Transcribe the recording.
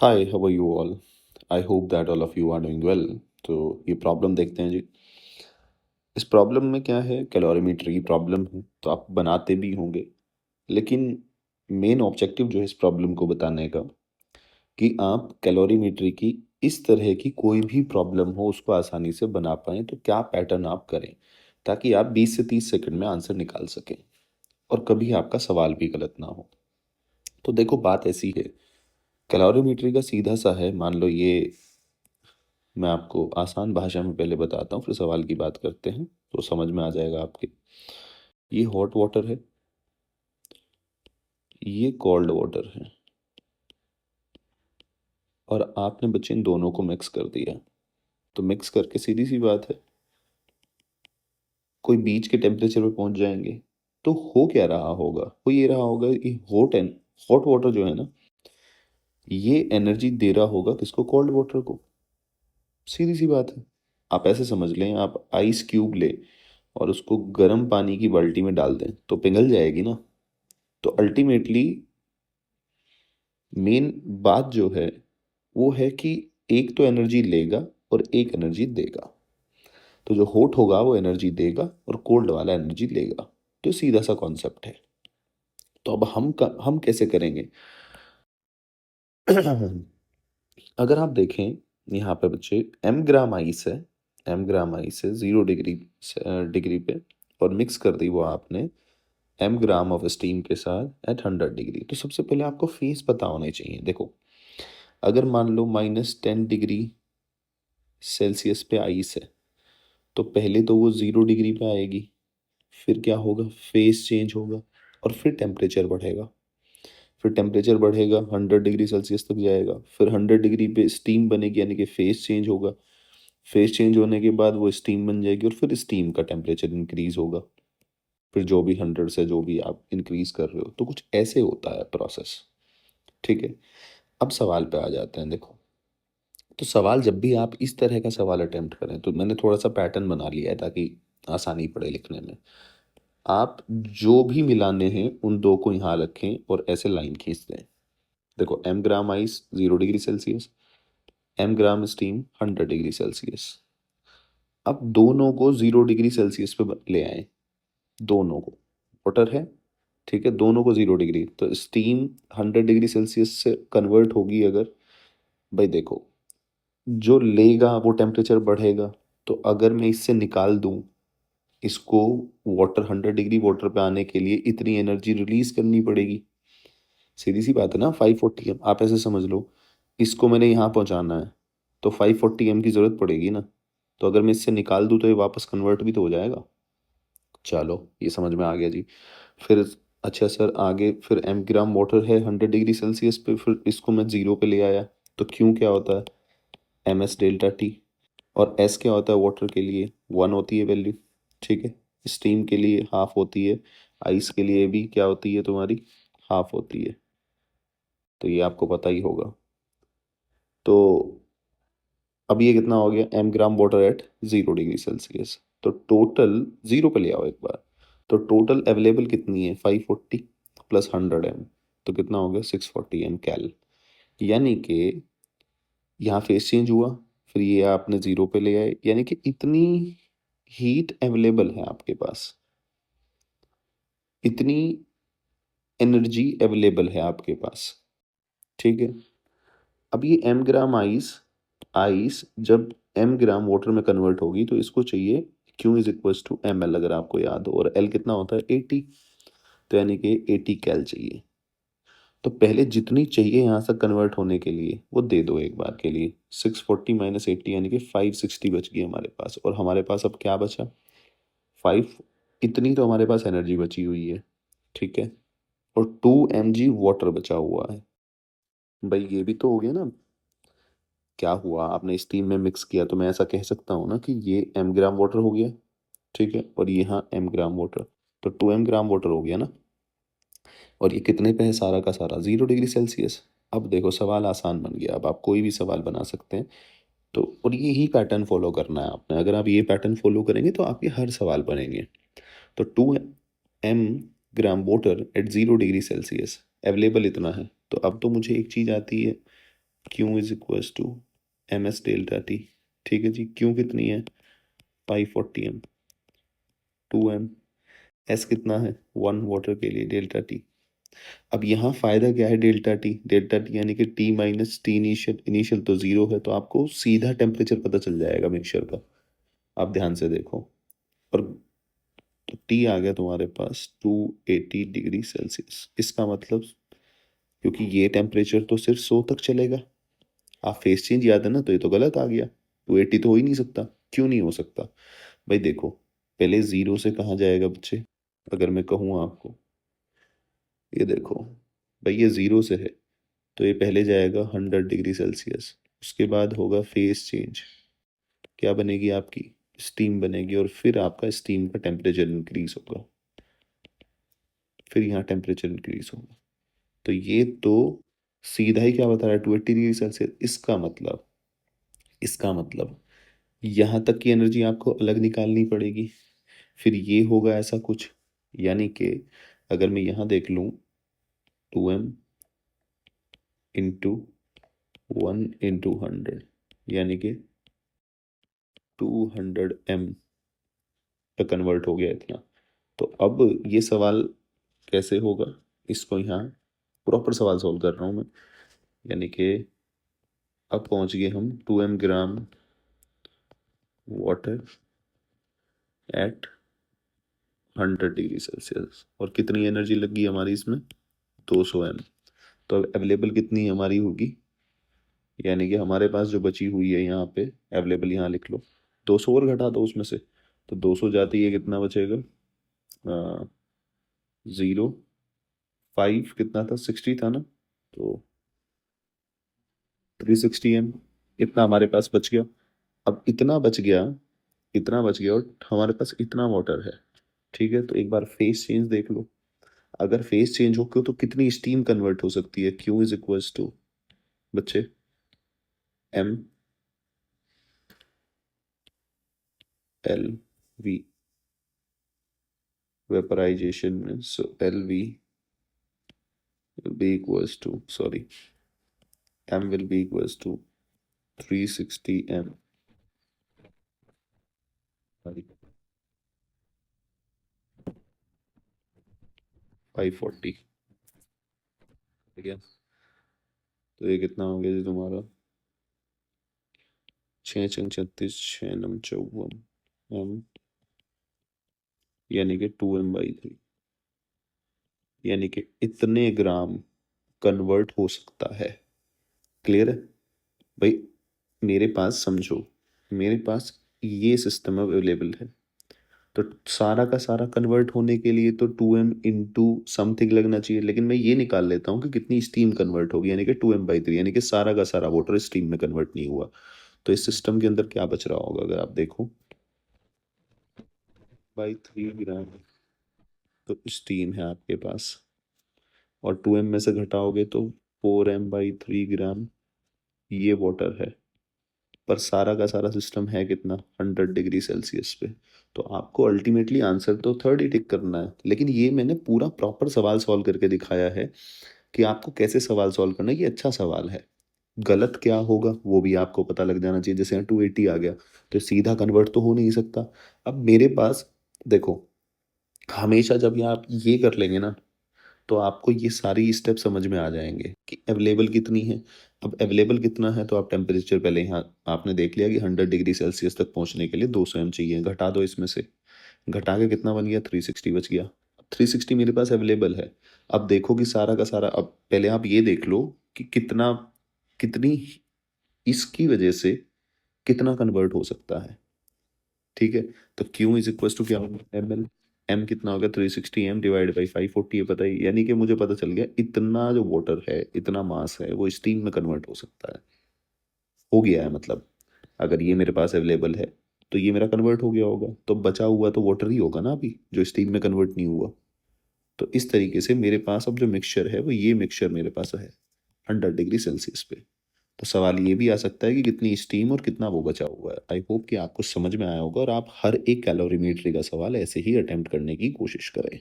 Hi, how are you all? I hope that all of you are doing well. तो ये problem देखते हैं जी। इस प्रॉब्लम में क्या है, कैलोरीमीटर की प्रॉब्लम है, तो आप बनाते भी होंगे। लेकिन मेन ऑब्जेक्टिव जो है इस प्रॉब्लम को बताने का, कि आप कैलोरीमेट्री की इस तरह की कोई भी प्रॉब्लम हो उसको आसानी से बना पाएँ, तो क्या पैटर्न आप करें, ताकि आप 20 से 30 सेकंड में आंसर निकाल सकें और कभी आपका सवाल भी गलत ना हो। तो देखो, बात ऐसी है, कैलोरीमेट्री का सीधा-सा है, मान लो ये मैं आपको आसान भाषा में पहले बताता हूँ, फिर सवाल की बात करते हैं, तो समझ में आ जाएगा आपके। ये हॉट वाटर है, ये कोल्ड वाटर है, और आपने बच्चे इन दोनों को मिक्स कर दिया। तो मिक्स करके सीधी-सी बात है, कोई बीच के टेम्परेचर पे पहुँच जाएँगे। तो हो क्या रहा होगा? हो ये रहा होगा कि हॉट वाटर जो है ना, ये एनर्जी दे रहा होगा किसको? कोल्ड वाटर को। सीधी-सी बात है। आप ऐसे समझ लें, आप आइस क्यूब लें और उसको गर्म पानी की बाल्टी में डाल दें, तो पिघल जाएगी ना। तो अल्टीमेटली मेन बात जो है, वो है कि एक तो एनर्जी लेगा और एक एनर्जी देगा। तो जो हॉट होगा वो एनर्जी देगा और कोल्ड वाला एनर्जी लेगा। तो सीधा सा कॉन्सेप्ट है। तो अब हम कैसे करेंगे? अगर आप देखें, यहाँ पे बच्चे एम ग्राम आइस है, एम ग्राम आइस है 0 डिग्री डिग्री पे, और मिक्स कर दी वो आपने एम ग्राम ऑफ स्टीम के साथ एट 100 डिग्री। तो सबसे पहले आपको फेस पता होने चाहिए। देखो, अगर मान लो -10 डिग्री सेल्सियस पे आइस है, तो पहले तो वो 0 डिग्री पे आएगी, फिर क्या होगा, फेस चेंज होगा, और फिर टेम्परेचर बढ़ेगा। फिर टेम्परेचर बढ़ेगा, 100 डिग्री सेल्सियस तक जाएगा, फिर 100 डिग्री पे स्टीम बनेगी, यानी कि फेस चेंज होगा। फेस चेंज होने के बाद वो स्टीम बन जाएगी, और फिर स्टीम का टेम्परेचर इंक्रीज होगा। फिर जो भी 100 से जो भी आप इंक्रीज कर रहे हो, तो कुछ ऐसे होता है प्रोसेस। ठीक है। अब सवाल पे आ जाते हैं। देखो, तो सवाल जब भी आप इस तरह का सवाल अटेम्प्ट करें, तो मैंने थोड़ा सा पैटर्न बना लिया है ताकि आसानी पड़े लिखने में। आप जो भी मिलाने हैं उन दो को यहाँ रखें और ऐसे लाइन खींच दें। देखो, M gram ice 0 degree Celsius, M gram steam 100 degree Celsius. अब दोनों को 0 डिग्री सेल्सियस पे ले आए, दोनों को। वाटर है, ठीक है, दोनों को 0 डिग्री, तो स्टीम 100 डिग्री सेल्सियस से कन्वर्ट होगी अगर, भाई देखो, जो लेगा वो टेम्परेचर बढ़ेगा। तो अगर मैं इससे निकाल दूं इसको, वाटर 100 डिग्री वाटर पे आने के लिए इतनी एनर्जी रिलीज करनी पड़ेगी। सीधी सी बात है ना, 540 एम, आप ऐसे समझ लो, इसको मैंने यहाँ पहुँचाना है, तो 540 एम की ज़रूरत पड़ेगी ना। तो अगर मैं इससे निकाल दूँ तो ये वापस कन्वर्ट भी तो हो जाएगा। चलो, ये समझ में आ गया जी। फिर अच्छा सर, आगे फिर एम ग्राम वाटर है 100 डिग्री सेल्सियस पे, फिर इसको मैं ज़ीरो पे ले आया, तो क्यों क्या होता है, एम एस डेल्टा टी। और एस क्या होता है वाटर के लिए, 1 होती है वैल्यू। ठीक है। स्टीम के लिए हाफ होती है, आइस के लिए भी क्या होती है तुम्हारी, हाफ होती है। तो ये आपको पता ही होगा। तो अब ये कितना हो गया, M gram water at 0 degree Celsius. तो टोटल जीरो पे ले आओ एक बार, तो टोटल अवेलेबल कितनी है, 540 प्लस 100 एम, तो कितना हो गया, 640 एम कैल। यानी कि यहाँ फेस चेंज हुआ, फिर ये आपने जीरो पे ले आए, यानी कि इतनी हीट अवेलेबल है आपके पास, इतनी एनर्जी अवेलेबल है आपके पास। ठीक है। अब ये एम ग्राम आइस, आइस जब एम ग्राम वाटर में कन्वर्ट होगी, तो इसको चाहिए Q is equals to M L, अगर आपको याद हो, और एल कितना होता है, 80। तो यानी कि 80 कैल चाहिए। तो पहले जितनी चाहिए यहाँ से कन्वर्ट होने के लिए वो दे दो एक बार के लिए। 640 माइनस 80 यानी कि 560 बच गई हमारे पास, और हमारे पास अब क्या बचा, 5। इतनी तो हमारे पास एनर्जी बची हुई है। ठीक है। और 2 mg वाटर बचा हुआ है। भाई ये भी तो हो गया ना, क्या हुआ, आपने स्टीम में मिक्स किया, तो मैं ऐसा कह सकता हूँ ना कि ये एम ग्राम वाटर हो गया। ठीक है। और यहाँ एम ग्राम वाटर, तो 2 ग्राम वाटर हो गया ना। और ये कितने पे है सारा का सारा, 0 डिग्री सेल्सियस। अब देखो, सवाल आसान बन गया, अब आप कोई भी सवाल बना सकते हैं। तो और यही पैटर्न फॉलो करना है आपने, अगर आप ये पैटर्न फॉलो करेंगे तो आपके हर सवाल बनेंगे। तो 2 ग्राम water at 0 degree Celsius available इतना है। तो अब तो मुझे एक चीज़ आती है, Q is equals to M S delta T. ठीक है जी, Q कितनी है, पाई 40m, 2m। S कितना है, 1 वाटर के लिए डेल्टा टी। अब यहाँ फायदा क्या है, डेल्टा टी, डेल्टा टी यानी कि T minus T initial, initial तो जीरो है, तो आपको सीधा टेम्परेचर पता चल जाएगा मिक्सचर का। आप ध्यान से देखो, और तो टी आ गया तुम्हारे पास 280 डिग्री सेल्सियस। इसका मतलब, क्योंकि ये टेम्परेचर तो सिर्फ 100 तक चलेगा, आप फेस चेंज याद है ना, तो ये तो गलत आ गया, 280 तो हो ही नहीं सकता। क्यों नहीं हो सकता भाई, देखो पहले जीरो से कहाँ जाएगा बच्चे, अगर मैं कहूँ आपको, ये देखो भाई ये जीरो से है, तो ये पहले जाएगा 100 डिग्री सेल्सियस, उसके बाद होगा फेस चेंज, क्या बनेगी आपकी, स्टीम बनेगी, और फिर आपका स्टीम का टेम्परेचर इंक्रीज होगा, फिर यहाँ टेम्परेचर इंक्रीज होगा। तो ये तो सीधा ही क्या बता रहा है, 280 डिग्री सेल्सियस। इसका मतलब यहाँ तक की एनर्जी आपको अलग निकालनी पड़ेगी, फिर ये होगा ऐसा कुछ, यानी कि अगर मैं यहाँ देख लूँ, 2m इंटू 1 इंटू 100, यानी कि 200m पे कन्वर्ट हो गया इतना। तो अब ये सवाल कैसे होगा, इसको यहाँ प्रॉपर सवाल सॉल्व कर रहा हूँ मैं, यानी कि अब पहुँच गए हम 2m ग्राम वाटर एट 100 डिग्री सेल्सियस, और कितनी एनर्जी लगी हमारी इसमें, 200m। तो अब अवेलेबल कितनी हमारी होगी, यानी कि हमारे पास जो बची हुई है यहाँ पे अवेलेबल, यहाँ लिख लो, 200 और घटा दो उसमें से, तो 200 जाती है, कितना बचेगा, 0, 5 कितना था, 60 था ना, तो 360m, इतना हमारे पास बच गया। अब इतना बच गया और हमारे पास इतना वाटर है। ठीक है, तो एक बार फेस चेंज देख लो, अगर फेस चेंज हो क्यों, तो कितनी स्टीम कन्वर्ट हो सकती है, Q इज इक्वल्स टू बच्चे एम एल वी, वेपराइजेशन में, so L V will be equals to, sorry, m will be equals to 360m by 540। ठीक है, तो ये कितना हो गया जी तुम्हारा, 6×6 = 36, 6×9 = 54 m, यानी कि 2m/3, यानी कि इतने ग्राम कन्वर्ट हो सकता है। क्लियर है भाई, मेरे पास समझो, मेरे पास ये सिस्टम अवेलेबल है, तो सारा का सारा कन्वर्ट होने के लिए तो 2m इंटू समथिंग लगना चाहिए, लेकिन मैं ये निकाल लेता हूँ कि कितनी स्टीम कन्वर्ट होगी, यानी कि 2m/3, यानी कि सारा का सारा वाटर स्टीम में कन्वर्ट नहीं हुआ। तो इस सिस्टम के अंदर क्या बच रहा होगा, अगर आप देखो, बाई 3 ग्राम तो स्टीम है आपके पास, और 2m में से घटाओगे तो 4m/3 ग्राम ये वाटर है, पर सारा का सारा सिस्टम है कितना, 100 डिग्री सेल्सियस पे। तो आपको अल्टीमेटली आंसर तो थर्ड ही टिक करना है, लेकिन ये मैंने पूरा प्रॉपर सवाल सॉल्व करके दिखाया है कि आपको कैसे सवाल सॉल्व करना है। ये अच्छा सवाल है, गलत क्या होगा वो भी आपको पता लग जाना चाहिए। जैसे यहाँ 280 आ गया, तो सीधा कन्वर्ट तो हो नहीं सकता। अब मेरे पास देखो, हमेशा जब ये आप ये कर लेंगे ना, तो आपको ये सारी स्टेप समझ में आ जाएंगे कि अवेलेबल कितनी है। अब अवेलेबल कितना है, तो आप टेम्परेचर पहले यहाँ आपने देख लिया कि 100 डिग्री सेल्सियस तक पहुँचने के लिए 200m चाहिए, घटा दो इसमें से, घटा के कितना बन गया, 360 बच गया। 360 मेरे पास अवेलेबल है। अब देखो कि सारा का सारा, अब पहले आप ये देख लो कि कितना, कितनी इसकी वजह से कितना कन्वर्ट हो सकता है। ठीक है, तो Q इज इक्वल टू क्या होगा, एम एल, एम कितना होगा, 360m डिवाइड बाई 540 है, पता ही, यानी कि मुझे पता चल गया इतना जो वाटर है, इतना मास है, वो स्टीम में कन्वर्ट हो सकता है, हो गया है मतलब। अगर ये मेरे पास अवेलेबल है, तो ये मेरा कन्वर्ट हो गया होगा, तो बचा हुआ तो वाटर ही होगा ना अभी, जो स्टीम में कन्वर्ट नहीं हुआ। तो इस तरीके से मेरे पास अब जो मिक्सचर है, वो ये मिक्सचर मेरे पास है 100 डिग्री सेल्सियस पे। तो सवाल ये भी आ सकता है कि कितनी स्टीम और कितना वो बचा हुआ है। आई होप कि आपको समझ में आया होगा, और आप हर एक कैलोरीमेट्री का सवाल ऐसे ही अटेम्प्ट करने की कोशिश करें।